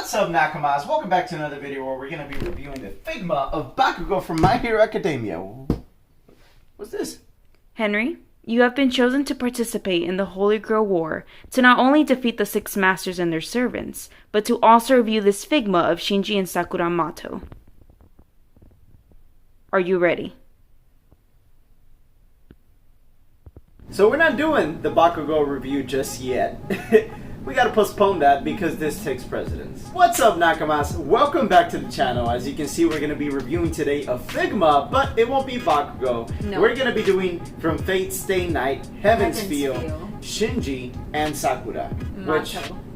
What's up, Nakamas? Welcome back to another video where we're going to be reviewing the Figma of Bakugo from My Hero Academia. What's this? Henry, you have been chosen to participate in the Holy Grail War to not only defeat the Six Masters and their servants, but to also review this Figma of Shinji and Sakura Matou. Are you ready? So we're not doing the Bakugo review just yet. We gotta postpone that because this takes precedence. What's up, Nakamas? Welcome back to the channel. As you can see, we're gonna be reviewing today a Figma, but it won't be Bakugo. No. We're gonna be doing From Fate Stay Night, Heavensfeel, Shinji, and Sakura. Which,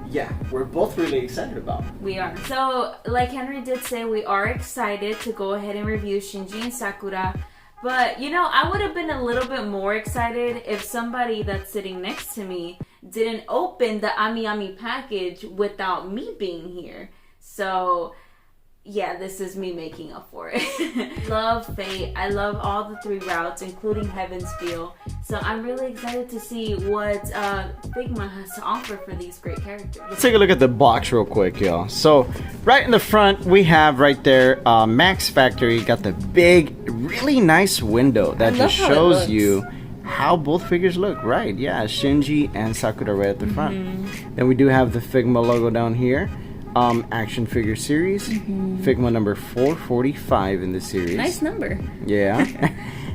yeah, we're both really excited about. We are. So, like Henry did say, we are excited to go ahead and review Shinji and Sakura. But, you know, I would have been a little bit more excited if somebody that's sitting next to me didn't open the Ami Ami package without me being here. So, yeah, this is me making up for it. Love Fate. I love all the three routes, including Heavensfeel. So I'm really excited to see what Figma has to offer for these great characters. Let's take a look at the box real quick, y'all. So right in the front, we have right there Max Factory. Got the big, really nice window that just shows you how both figures look. Right, yeah, Shinji and Sakura right at the front. Then we do have the Figma logo down here. Action figure series, Figma number 445 in the series. Nice number. Yeah.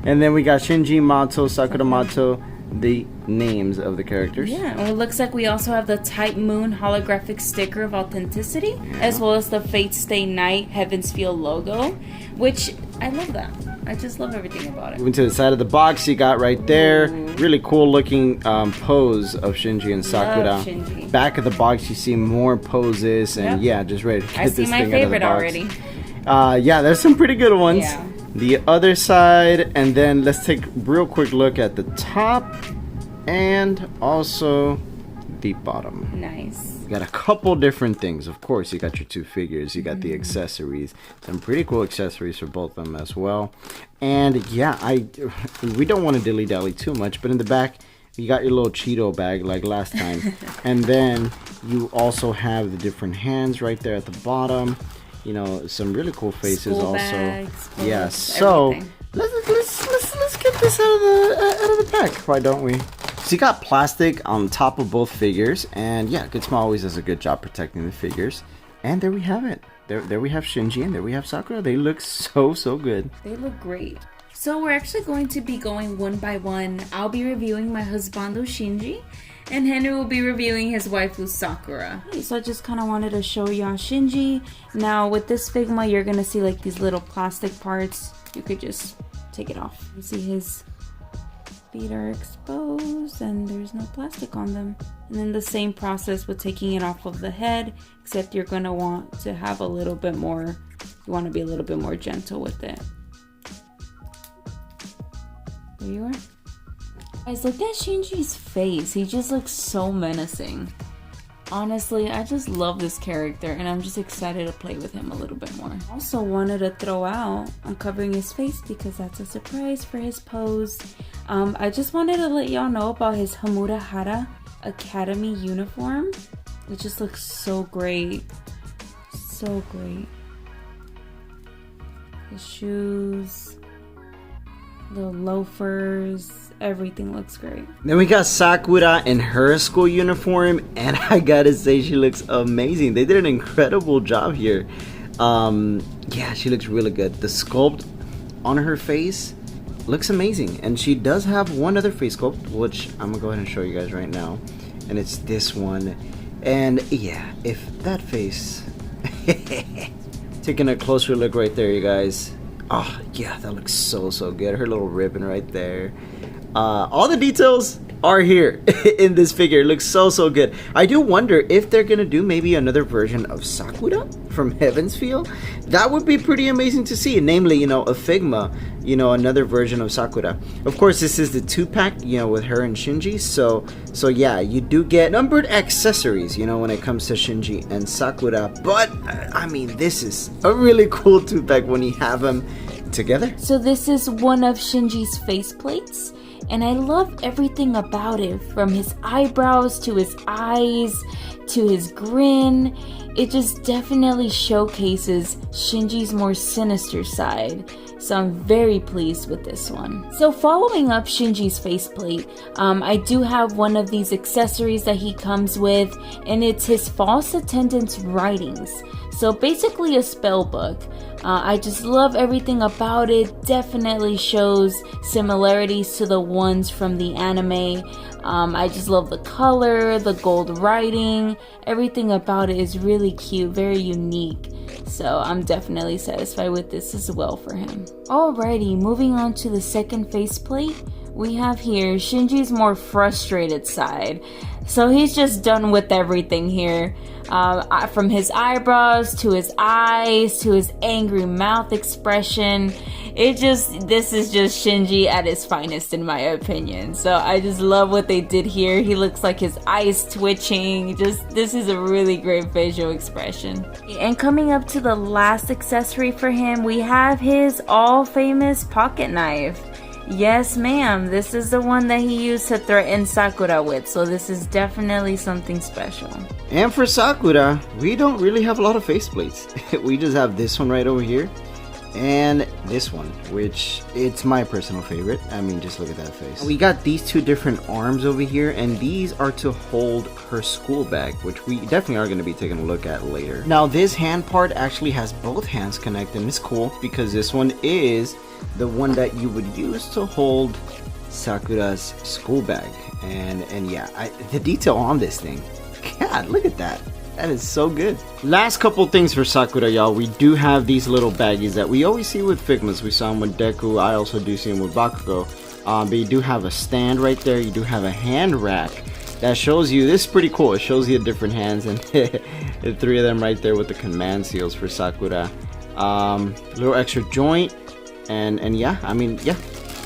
And then we got Shinji Matou, Sakura Matou, the names of the characters. Yeah, well, it looks like we also have the Type Moon holographic sticker of authenticity, as well as the Fate Stay Night Heavensfeel logo, which I love that. I just love everything about it. Moving to the side of the box, you got right there, really cool looking pose of Shinji and Sakura. Love Shinji. Back of the box, you see more poses, and yeah, just ready to get this thing out of the box. I see my favorite already. Yeah, there's some pretty good ones. Yeah. The other side, and then let's take a real quick look at the top and also the bottom. Nice. You got a couple different things. Of course, you got your two figures, you got the accessories, some pretty cool accessories for both of them as well. And yeah, we don't want to dilly-dally too much, but in the back you got your little Cheeto bag like last time. And then you also have the different hands right there at the bottom. You know, some really cool faces. School also bags, yeah, so let's get this out of the pack, why don't we? So you got plastic on top of both figures, and yeah, Good Smile always does a good job protecting the figures. And there we have it. There we have Shinji, and there we have Sakura. They look so good. They look great. So we're actually going to be going one by one. I'll be reviewing my husbando Shinji, and Henry will be reviewing his waifu Sakura. So I just kind of wanted to show y'all Shinji. Now with this Figma, you're gonna see like these little plastic parts. You could just take it off. You see his feet are exposed and there's no plastic on them. And then the same process with taking it off of the head, except you're gonna want to have a little bit more, you want to be a little bit more gentle with it. There you are. Guys, look at Shinji's face. He just looks so menacing. Honestly, I just love this character, and I'm just excited to play with him a little bit more. Also wanted to throw out, I'm covering his face because that's a surprise for his pose. I just wanted to let y'all know about his Hamurahara Academy uniform. It just looks so great. So great. His shoes, little loafers, everything looks great. Then we got Sakura in her school uniform, and I gotta say, she looks amazing. They did an incredible job here. Yeah, she looks really good. The sculpt on her face looks amazing, and she does have one other face sculpt, which I'm gonna go ahead and show you guys right now, and it's this one. And yeah, if that face taking a closer look right there, you guys. Oh yeah, that looks so good. Her little ribbon right there. All the details are here in this figure. It looks so good. I do wonder if they're gonna do maybe another version of Sakura from Heavensfeel. That would be pretty amazing to see. Namely, you know, a Figma, you know, another version of Sakura. Of course, this is the 2-pack, you know, with her and Shinji. So yeah, you do get numbered accessories, you know, when it comes to Shinji and Sakura. But I mean, this is a really cool 2-pack when you have them together. So this is one of Shinji's face plates. and I love everything about it, from his eyebrows to his eyes to his grin. It just definitely showcases Shinji's more sinister side. So I'm very pleased with this one. So following up Shinji's faceplate, I do have one of these accessories that he comes with, and it's his false attendance writings. So basically a spell book. I just love everything about it. Definitely shows similarities to the ones from the anime. I just love the color, the gold writing. Everything about it is really cute, very unique. So I'm definitely satisfied with this as well for him. Alrighty, moving on to the second faceplate. We have here Shinji's more frustrated side. So he's just done with everything here. From his eyebrows to his eyes to his angry mouth expression. This is just Shinji at his finest in my opinion. So I just love what they did here. He looks like his eyes twitching. This is a really great facial expression. And coming up to the last accessory for him, we have his all famous pocket knife. Yes, ma'am. This is the one that he used to threaten Sakura with. So this is definitely something special. And for Sakura, we don't really have a lot of faceplates. We just have this one right over here. And this one, which it's my personal favorite. I mean, just look at that face. We got these two different arms over here, and these are to hold her school bag, which we definitely are going to be taking a look at later. Now, this hand part actually has both hands connected, and it's cool because this one is the one that you would use to hold Sakura's school bag. And yeah, the detail on this thing, God, look at that. That is so good. Last couple things for Sakura, y'all. We do have these little baggies that we always see with Figmas. We saw them with Deku. I also do see them with Bakugo. But you do have a stand right there. You do have a hand rack that shows you, this is pretty cool. It shows you the different hands, and the three of them right there with the command seals for Sakura. Little extra joint. And yeah, I mean, yeah,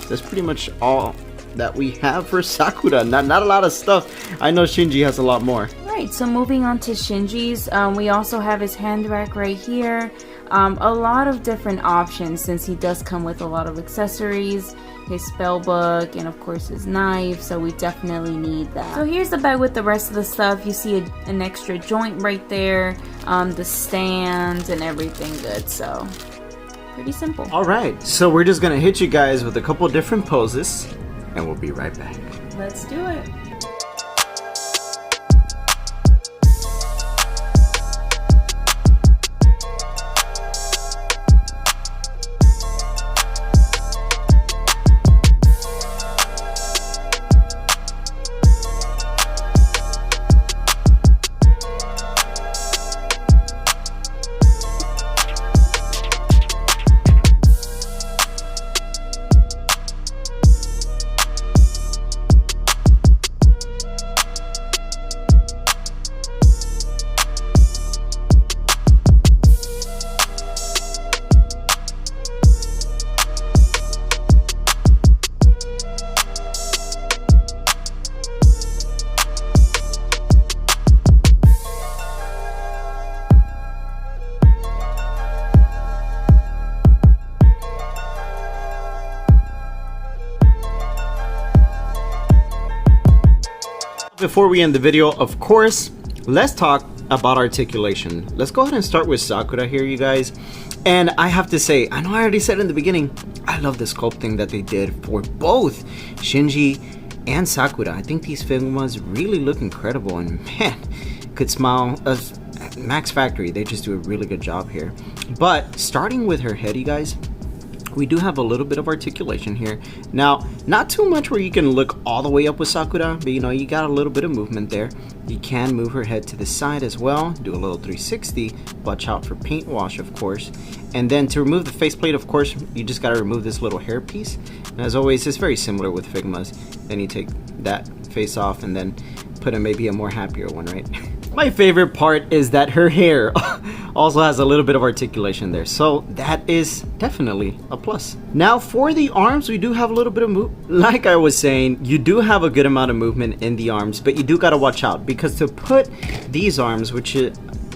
that's pretty much all that we have for Sakura. Not a lot of stuff. I know Shinji has a lot more. Right, so moving on to Shinji's, we also have his hand rack right here. A lot of different options since he does come with a lot of accessories, his spell book, and of course his knife, so we definitely need that. So here's the bag with the rest of the stuff. You see an extra joint right there, the stands and everything good, so pretty simple. Alright, so we're just gonna hit you guys with a couple different poses, and we'll be right back. Let's do it. Before we end the video, of course, let's talk about articulation. Let's go ahead and start with Sakura here, you guys. And I have to say, I know I already said in the beginning, I love the sculpting that they did for both Shinji and Sakura. I think these Figmas really look incredible, and man, could smile. Max Factory, they just do a really good job here. But starting with her head, you guys, we do have a little bit of articulation here. Now, not too much where you can look all the way up with Sakura, but you know, you got a little bit of movement there. You can move her head to the side as well, do a little 360, watch out for paint wash, of course. And then to remove the faceplate, of course, you just gotta remove this little hair piece. And as always, it's very similar with Figmas. Then you take that face off and then put in maybe a more happier one, right? My favorite part is that her hair also has a little bit of articulation there, so that is definitely a plus. Now for the arms, we do have a little bit of like I was saying, you do have a good amount of movement in the arms, but you do gotta watch out, because to put these arms, which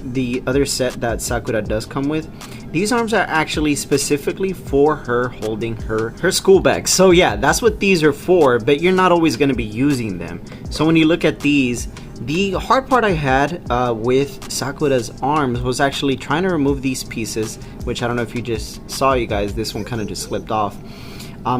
the other set that Sakura does come with, these arms are actually specifically for her holding her school bag. So yeah, that's what these are for, but you're not always going to be using them. So when you look at these, the hard part I had with Sakura's arms was actually trying to remove these pieces, which I don't know if you just saw, you guys, this one kind of just slipped off.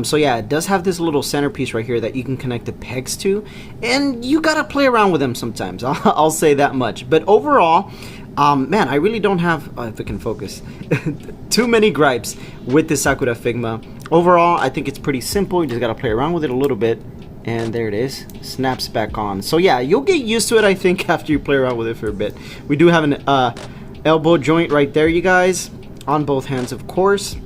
So yeah, it does have this little centerpiece right here that you can connect the pegs to, and you gotta play around with them sometimes. I'll say that much. But overall, man, I really don't have, if it can focus, too many gripes with this Sakura Figma. Overall, I think it's pretty simple. You just gotta play around with it a little bit, and there it is, snaps back on. So yeah, you'll get used to it, I think, after you play around with it for a bit. We do have an elbow joint right there, you guys, on both hands, of course.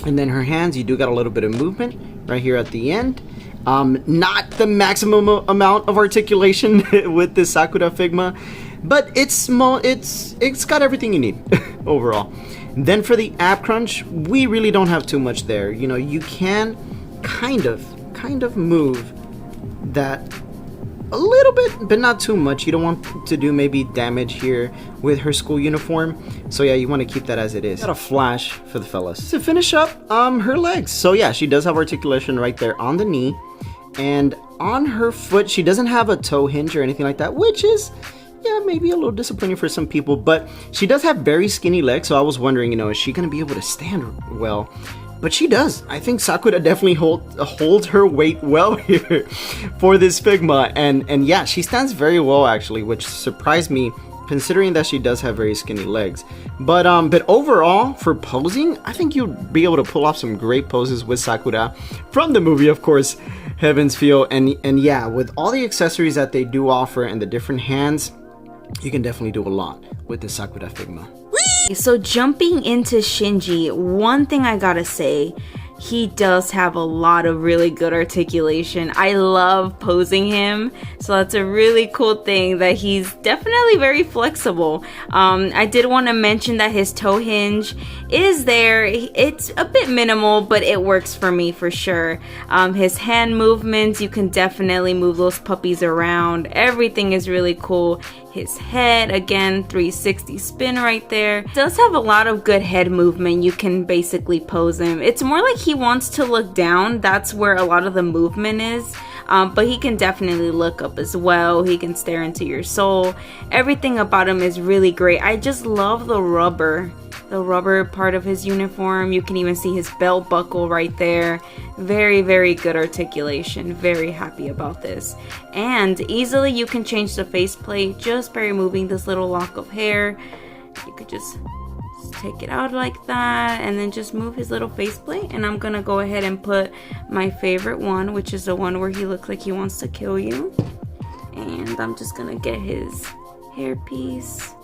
And then her hands, you do got a little bit of movement right here at the end. Not the maximum amount of articulation with this Sakura Figma, but it's small. It's got everything you need overall. Then for the ab crunch, we really don't have too much there. You know, you can kind of move that a little bit, but not too much. You don't want to do maybe damage here with her school uniform. So yeah, you want to keep that as it is. Got a flash for the fellas. To finish up, her legs. So yeah, she does have articulation right there on the knee, and on her foot, she doesn't have a toe hinge or anything like that, which is, yeah, maybe a little disappointing for some people, but she does have very skinny legs. So I was wondering, you know, is she going to be able to stand well? But she does. I think Sakura definitely holds her weight well here for this Figma, and yeah, she stands very well actually, which surprised me considering that she does have very skinny legs. But overall, for posing, I think you'll be able to pull off some great poses with Sakura from the movie, of course, Heaven's Feel, and yeah, with all the accessories that they do offer and the different hands, you can definitely do a lot with the Sakura Figma. So jumping into Shinji, one thing I gotta say, he does have a lot of really good articulation. I love posing him, so that's a really cool thing that he's definitely very flexible. I did want to mention that his toe hinge is there. It's a bit minimal, but it works for me for sure. His hand movements, you can definitely move those puppies around. Everything is really cool. His head, again, 360 spin right there. Does have a lot of good head movement. You can basically pose him. It's more like he wants to look down. That's where a lot of the movement is. But he can definitely look up as well. He can stare into your soul. Everything about him is really great. I just love the rubber part of his uniform. You can even see his belt buckle right there. Very, very good articulation. Very happy about this. And easily you can change the faceplate just by removing this little lock of hair. You could just take it out like that and then just move his little faceplate. And I'm gonna go ahead and put my favorite one, which is the one where he looks like he wants to kill you. And I'm just gonna get his hairpiece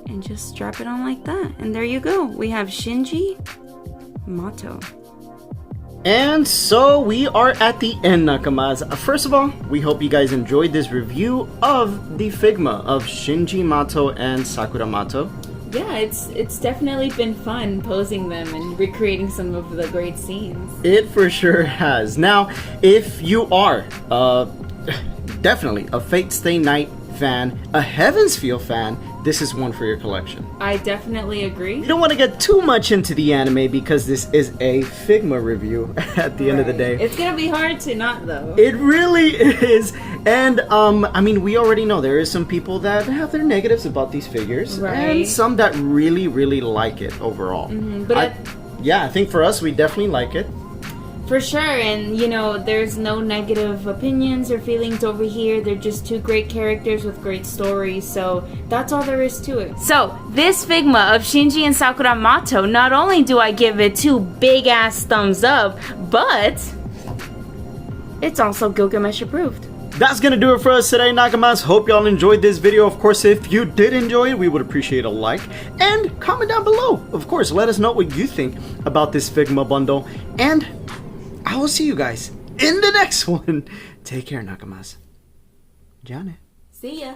and just strap it on like that, and there you go. We have Shinji Matou. And so we are at the end, Nakamas. First of all, we hope you guys enjoyed this review of the Figma of Shinji Matou and Sakura Matou. Yeah, it's definitely been fun posing them and recreating some of the great scenes. It for sure has. Now, if you are definitely a Fate Stay Night fan, a Heaven's Feel fan, this is one for your collection. I definitely agree. You don't want to get too much into the anime because this is a Figma review at the end of the day. It's gonna be hard to not, though. It really is. And I mean, we already know there is some people that have their negatives about these figures, right, and some that really, really like it overall. But yeah, I think for us, we definitely like it. For sure, and you know, there's no negative opinions or feelings over here. They're just two great characters with great stories, so that's all there is to it. So, this Figma of Shinji and Sakura Matou, not only do I give it 2 big-ass thumbs up, but it's also Gilgamesh approved. That's gonna do it for us today, Nakamas. Hope y'all enjoyed this video. Of course, if you did enjoy it, we would appreciate a like and comment down below. Of course, let us know what you think about this Figma bundle, and I will see you guys in the next one. Take care, Nakamas. Johnny. See ya.